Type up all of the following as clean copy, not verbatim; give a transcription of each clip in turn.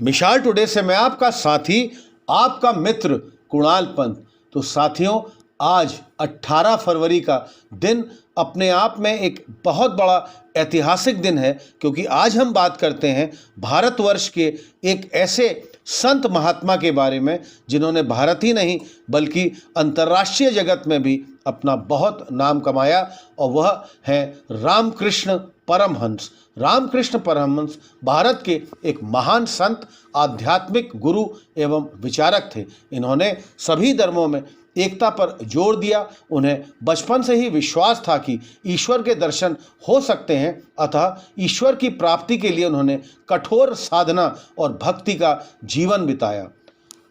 मिशाल today से मैं आपका साथी, आपका मित्र कुणाल पंत। तो साथियों, आज 18 फरवरी का दिन अपने आप में एक बहुत बड़ा ऐतिहासिक दिन है, क्योंकि आज हम बात करते हैं भारतवर्ष के एक ऐसे संत महात्मा के बारे में जिन्होंने भारत ही नहीं बल्कि अंतर्राष्ट्रीय जगत में भी अपना बहुत नाम कमाया, और वह है रामकृष्ण परमहंस। रामकृष्ण परमहंस भारत के एक महान संत, आध्यात्मिक गुरु एवं विचारक थे। इन्होंने सभी धर्मों में एकता पर जोर दिया। उन्हें बचपन से ही विश्वास था कि ईश्वर के दर्शन हो सकते हैं, अतः ईश्वर की प्राप्ति के लिए उन्होंने कठोर साधना और भक्ति का जीवन बिताया।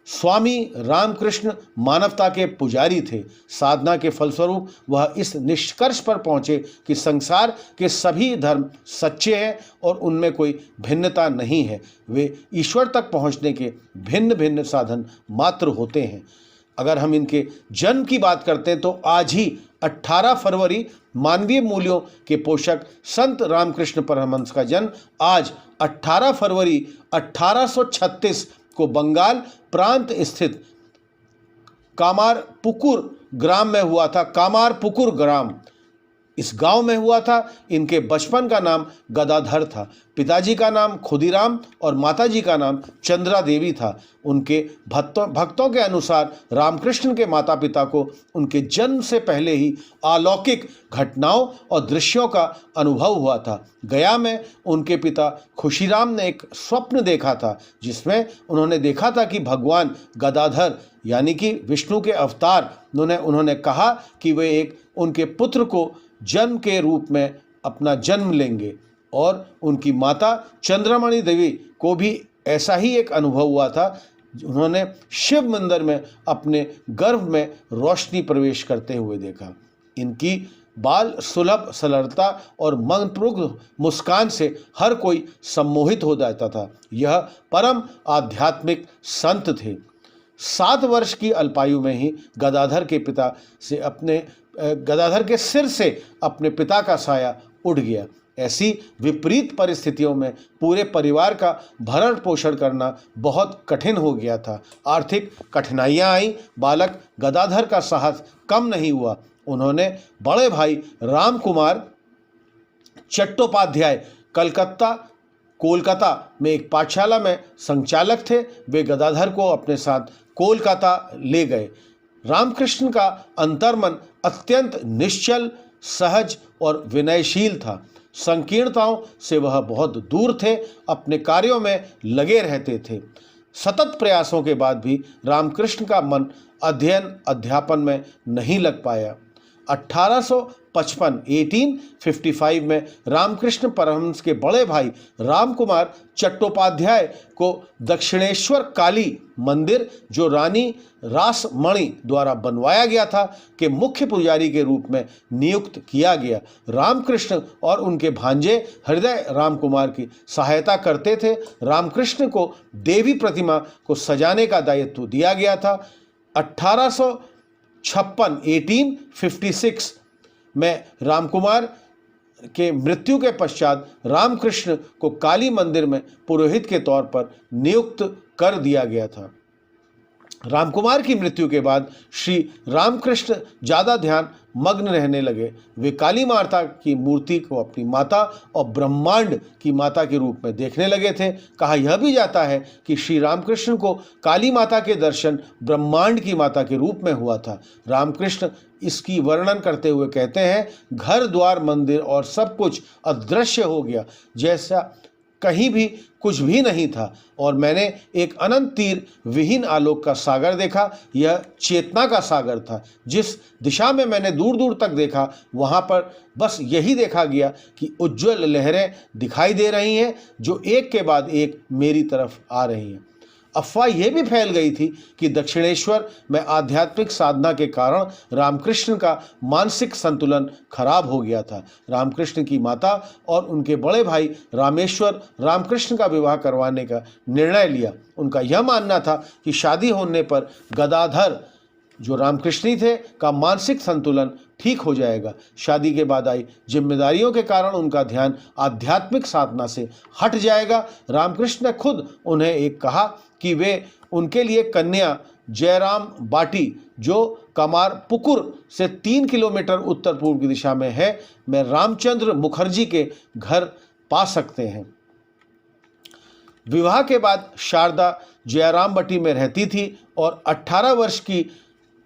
स्वामी रामकृष्ण मानवता के पुजारी थे। साधना के फलस्वरूप वह इस निष्कर्ष पर पहुँचे कि संसार के सभी धर्म सच्चे हैं और उनमें कोई भिन्नता नहीं है। वे ईश्वर तक पहुँचने के भिन्न भिन्न साधन मात्र होते हैं। अगर हम इनके जन्म की बात करते हैं तो आज ही 18 फरवरी मानवीय मूल्यों के पोषक संत रामकृष्ण परमहंस का जन्म आज 18 फरवरी 1836 को बंगाल प्रांत स्थित कामारपुकुर ग्राम में हुआ था। कामारपुकुर ग्राम इस गांव में हुआ था। इनके बचपन का नाम गदाधर था। पिताजी का नाम खुदीराम और माताजी का नाम चंद्रा देवी था। उनके भक्तों के अनुसार रामकृष्ण के माता पिता को उनके जन्म से पहले ही अलौकिक घटनाओं और दृश्यों का अनुभव हुआ था। गया में उनके पिता खुशीराम ने एक स्वप्न देखा था, जिसमें उन्होंने देखा था कि भगवान गदाधर यानी कि विष्णु के अवतार उन्होंने कहा कि वे एक उनके पुत्र को जन्म के रूप में अपना जन्म लेंगे, और उनकी माता चंद्रमणि देवी को भी ऐसा ही एक अनुभव हुआ था। उन्होंने शिव मंदिर में अपने गर्भ में रोशनी प्रवेश करते हुए देखा। इनकी बाल सुलभ सरलता और मंत्रमुग्ध मुस्कान से हर कोई सम्मोहित हो जाता था। यह परम आध्यात्मिक संत थे। 7 वर्ष की अल्पायु में ही गदाधर के सिर से अपने पिता का साया उड़ गया। ऐसी विपरीत परिस्थितियों में पूरे परिवार का भरण पोषण करना बहुत कठिन हो गया था। आर्थिक कठिनाइयां आई। बालक गदाधर का साहस कम नहीं हुआ। उन्होंने बड़े भाई राम कुमार चट्टोपाध्याय कोलकाता में एक पाठशाला में संचालक थे। वे गदाधर को अपने साथ कोलकाता ले गए। रामकृष्ण का अंतर्मन अत्यंत निश्चल, सहज और विनयशील था। संकीर्णताओं से वह बहुत दूर थे। अपने कार्यों में लगे रहते थे। सतत प्रयासों के बाद भी रामकृष्ण का मन अध्यापन में नहीं लग पाया। 1855 में रामकृष्ण परमहंस के बड़े भाई रामकुमार चट्टोपाध्याय को दक्षिणेश्वर काली मंदिर, जो रानी रासमणि द्वारा बनवाया गया था, के मुख्य पुजारी के रूप में नियुक्त किया गया। रामकृष्ण और उनके भांजे हृदय रामकुमार की सहायता करते थे। रामकृष्ण को देवी प्रतिमा को सजाने का दायित्व दिया गया था। 1856 में रामकुमार के मृत्यु के पश्चात रामकृष्ण को काली मंदिर में पुरोहित के तौर पर नियुक्त कर दिया गया था। रामकुमार की मृत्यु के बाद श्री रामकृष्ण ज़्यादा ध्यान मग्न रहने लगे। वे काली माता की मूर्ति को अपनी माता और ब्रह्मांड की माता के रूप में देखने लगे थे। कहा यह भी जाता है कि श्री रामकृष्ण को काली माता के दर्शन ब्रह्मांड की माता के रूप में हुआ था। रामकृष्ण इसकी वर्णन करते हुए कहते हैं, घर द्वार मंदिर और सब कुछ अदृश्य हो गया, जैसा कहीं भी कुछ भी नहीं था, और मैंने एक अनंत तीर विहीन आलोक का सागर देखा। यह चेतना का सागर था। जिस दिशा में मैंने दूर दूर तक देखा, वहाँ पर बस यही देखा गया कि उज्ज्वल लहरें दिखाई दे रही हैं, जो एक के बाद एक मेरी तरफ आ रही हैं। अफवाह यह भी फैल गई थी कि दक्षिणेश्वर में आध्यात्मिक साधना के कारण रामकृष्ण का मानसिक संतुलन खराब हो गया था। रामकृष्ण की माता और उनके बड़े भाई रामेश्वर रामकृष्ण का विवाह करवाने का निर्णय लिया। उनका यह मानना था कि शादी होने पर गदाधर जो रामकृष्णी थे का मानसिक संतुलन ठीक हो जाएगा। शादी के बाद आई जिम्मेदारियों के कारण उनका ध्यान आध्यात्मिक साधना से हट जाएगा। रामकृष्ण ने खुद उन्हें एक कहा कि वे उनके लिए कन्या जयराम बाटी, जो कमार पुकुर से 3 किलोमीटर उत्तर पूर्व की दिशा में है, में रामचंद्र मुखर्जी के घर पा सकते हैं। विवाह के बाद शारदा जयराम बटी में रहती थी और 18 वर्ष की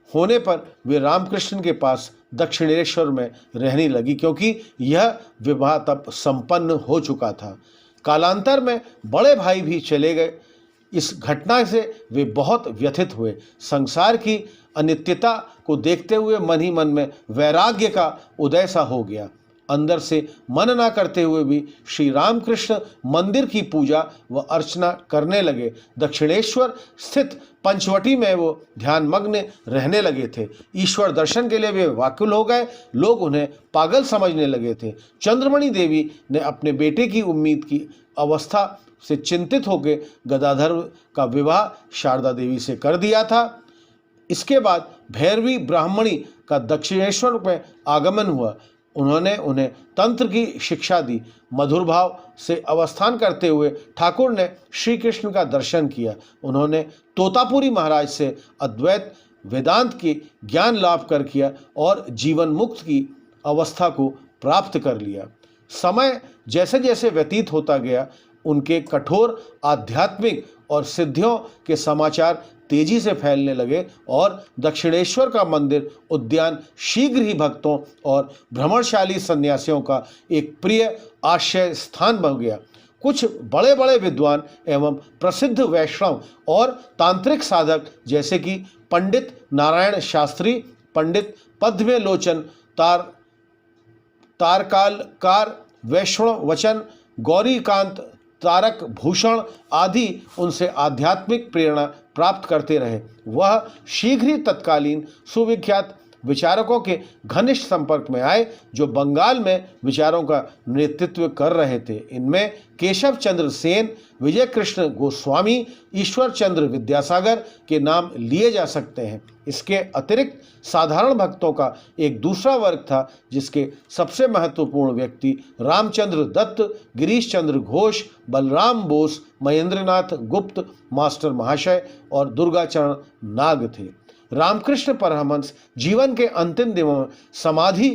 होने पर वे रामकृष्ण के पास दक्षिणेश्वर में रहने लगी, क्योंकि यह विवाह तब संपन्न हो चुका था। कालांतर में बड़े भाई भी चले गए। इस घटना से वे बहुत व्यथित हुए। संसार की अनित्यता को देखते हुए मन ही मन में वैराग्य का उदय सा हो गया। अंदर से मन ना करते हुए भी श्री रामकृष्ण मंदिर की पूजा व अर्चना करने लगे। दक्षिणेश्वर स्थित पंचवटी में वो ध्यानमग्न रहने लगे थे। ईश्वर दर्शन के लिए वे व्याकुल हो गए। लोग उन्हें पागल समझने लगे थे। चंद्रमणि देवी ने अपने बेटे की उम्मीद की अवस्था से चिंतित होकर गदाधर का विवाह शारदा देवी से कर दिया था। इसके बाद भैरवी ब्राह्मणी का दक्षिणेश्वर में आगमन हुआ। उन्होंने उन्हें तंत्र की शिक्षा दी। मधुर भाव से अवस्थान करते हुए ठाकुर ने श्री कृष्ण का दर्शन किया। उन्होंने तोतापुरी महाराज से अद्वैत वेदांत की ज्ञान लाभ कर किया और जीवन मुक्त की अवस्था को प्राप्त कर लिया। समय जैसे जैसे व्यतीत होता गया, उनके कठोर आध्यात्मिक और सिद्धियों के समाचार तेजी से फैलने लगे और दक्षिणेश्वर का मंदिर उद्यान शीघ्र ही भक्तों और भ्रमणशाली सन्यासियों का एक प्रिय आश्रय स्थान बन गया। कुछ बड़े बड़े विद्वान एवं प्रसिद्ध वैष्णव और तांत्रिक साधक जैसे कि पंडित नारायण शास्त्री, पंडित पद्मलोचन तारकालकार, वैष्णव वचन, गौरीकांत, तारक भूषण आदि उनसे आध्यात्मिक प्रेरणा प्राप्त करते रहे। वह शीघ्र ही तत्कालीन सुविख्यात विचारकों के घनिष्ठ संपर्क में आए, जो बंगाल में विचारों का नेतृत्व कर रहे थे। इनमें केशव चंद्र सेन, विजय कृष्ण गोस्वामी, ईश्वर चंद्र विद्यासागर के नाम लिए जा सकते हैं। इसके अतिरिक्त साधारण भक्तों का एक दूसरा वर्ग था, जिसके सबसे महत्वपूर्ण व्यक्ति रामचंद्र दत्त, गिरीश चंद्र घोष, बलराम बोस, महेंद्रनाथ गुप्त मास्टर महाशय और दुर्गाचरण नाग थे। रामकृष्ण परमहंस जीवन के अंतिम दिनों में समाधि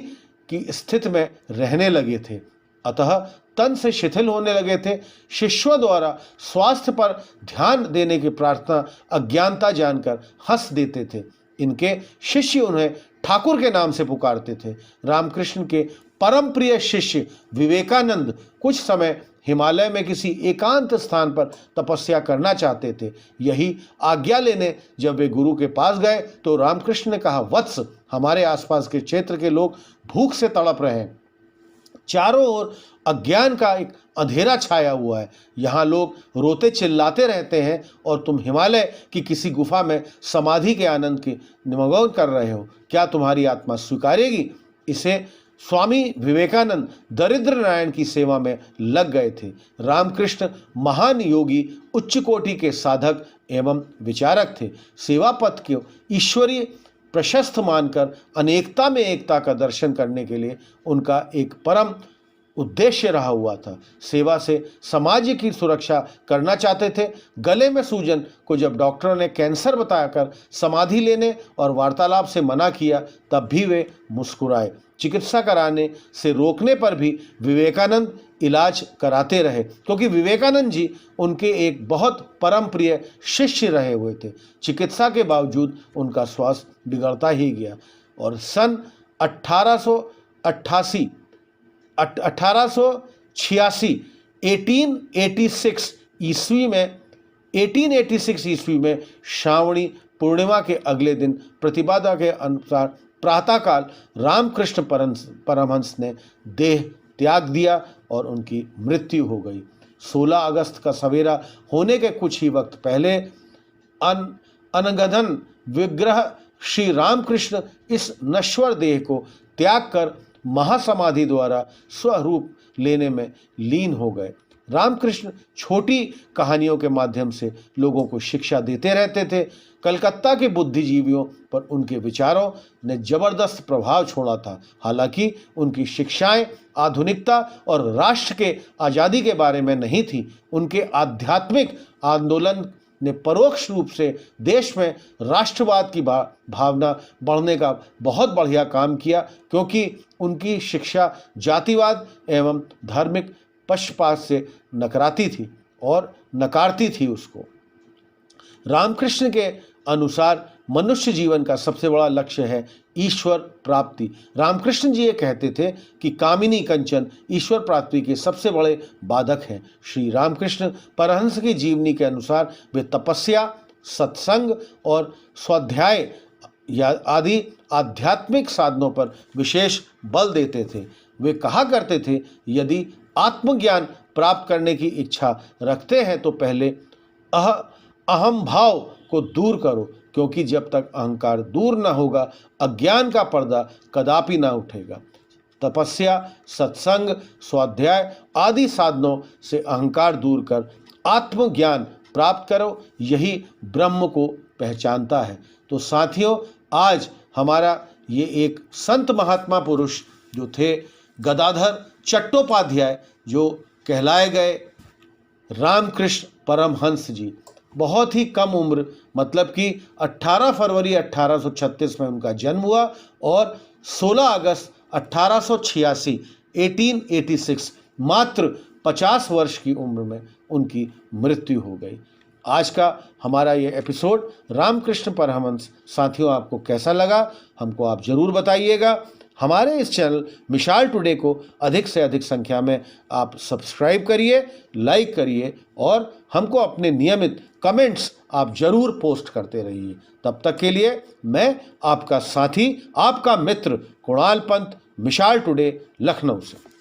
की स्थिति में रहने लगे थे, अतः तन से शिथिल होने लगे थे। शिष्यों द्वारा स्वास्थ्य पर ध्यान देने की प्रार्थना अज्ञानता जानकर हंस देते थे। इनके शिष्य उन्हें ठाकुर के नाम से पुकारते थे। रामकृष्ण के परम प्रिय शिष्य विवेकानंद कुछ समय हिमालय में किसी एकांत स्थान पर तपस्या करना चाहते थे। यही आज्ञा लेने जब वे गुरु के पास गए तो रामकृष्ण ने कहा, वत्स, हमारे आसपास के क्षेत्र के लोग भूख से तड़प रहे हैं। चारों ओर अज्ञान का एक अंधेरा छाया हुआ है। यहाँ लोग रोते चिल्लाते रहते हैं और तुम हिमालय की किसी गुफा में समाधि के आनंद के निमग्न कर रहे हो। क्या तुम्हारी आत्मा स्वीकारेगी? इसे स्वामी विवेकानंद दरिद्र नारायण की सेवा में लग गए थे। रामकृष्ण महान योगी, उच्च कोटि के साधक एवं विचारक थे। सेवा पथ को ईश्वरीय प्रशस्त मानकर अनेकता में एकता का दर्शन करने के लिए उनका एक परम उद्देश्य रहा हुआ था। सेवा से समाज की सुरक्षा करना चाहते थे। गले में सूजन को जब डॉक्टरों ने कैंसर बताकर समाधि लेने और वार्तालाप से मना किया, तब भी वे मुस्कुराए। चिकित्सा कराने से रोकने पर भी विवेकानंद इलाज कराते रहे, क्योंकि विवेकानंद जी उनके एक बहुत परम प्रिय शिष्य रहे हुए थे। चिकित्सा के बावजूद उनका स्वास्थ्य बिगड़ता ही गया और सन 1886 1886 ईस्वी में श्रावणी पूर्णिमा के अगले दिन प्रतिपादा के अनुसार प्रातःकाल रामकृष्ण परमहंस ने देह त्याग दिया और उनकी मृत्यु हो गई। 16 अगस्त का सवेरा होने के कुछ ही वक्त पहले अनगधन विग्रह श्री रामकृष्ण इस नश्वर देह को त्याग कर महासमाधि द्वारा स्वरूप लेने में लीन हो गए। रामकृष्ण छोटी कहानियों के माध्यम से लोगों को शिक्षा देते रहते थे। कलकत्ता के बुद्धिजीवियों पर उनके विचारों ने जबरदस्त प्रभाव छोड़ा था। हालांकि उनकी शिक्षाएं आधुनिकता और राष्ट्र के आज़ादी के बारे में नहीं थी, उनके आध्यात्मिक आंदोलन ने परोक्ष रूप से देश में राष्ट्रवाद की भावना बढ़ने का बहुत बढ़िया काम किया, क्योंकि उनकी शिक्षा जातिवाद एवं धार्मिक पक्षपात से नकारती थी उसको। रामकृष्ण के अनुसार मनुष्य जीवन का सबसे बड़ा लक्ष्य है ईश्वर प्राप्ति। रामकृष्ण जी ये कहते थे कि कामिनी कंचन ईश्वर प्राप्ति के सबसे बड़े बाधक हैं। श्री रामकृष्ण परमहंस की जीवनी के अनुसार वे तपस्या, सत्संग और स्वाध्याय आदि आध्यात्मिक साधनों पर विशेष बल देते थे। वे कहा करते थे, यदि आत्मज्ञान प्राप्त करने की इच्छा रखते हैं तो पहले अहम भाव को दूर करो, क्योंकि जब तक अहंकार दूर न होगा अज्ञान का पर्दा कदापि न उठेगा। तपस्या, सत्संग, स्वाध्याय आदि साधनों से अहंकार दूर कर आत्मज्ञान प्राप्त करो, यही ब्रह्म को पहचानता है। तो साथियों, आज हमारा ये एक संत महात्मा पुरुष जो थे गदाधर चट्टोपाध्याय, जो कहलाए गए रामकृष्ण परमहंस जी, बहुत ही कम उम्र, मतलब कि 18 फरवरी 1836 में उनका जन्म हुआ और 16 अगस्त 1886 मात्र 50 वर्ष की उम्र में उनकी मृत्यु हो गई। आज का हमारा ये एपिसोड रामकृष्ण परमहंस, साथियों आपको कैसा लगा हमको आप ज़रूर बताइएगा। हमारे इस चैनल मिसाल टुडे को अधिक से अधिक संख्या में आप सब्सक्राइब करिए, लाइक करिए और हमको अपने नियमित कमेंट्स आप ज़रूर पोस्ट करते रहिए। तब तक के लिए मैं आपका साथी, आपका मित्र कुणाल पंत, मिसाल टुडे, लखनऊ से।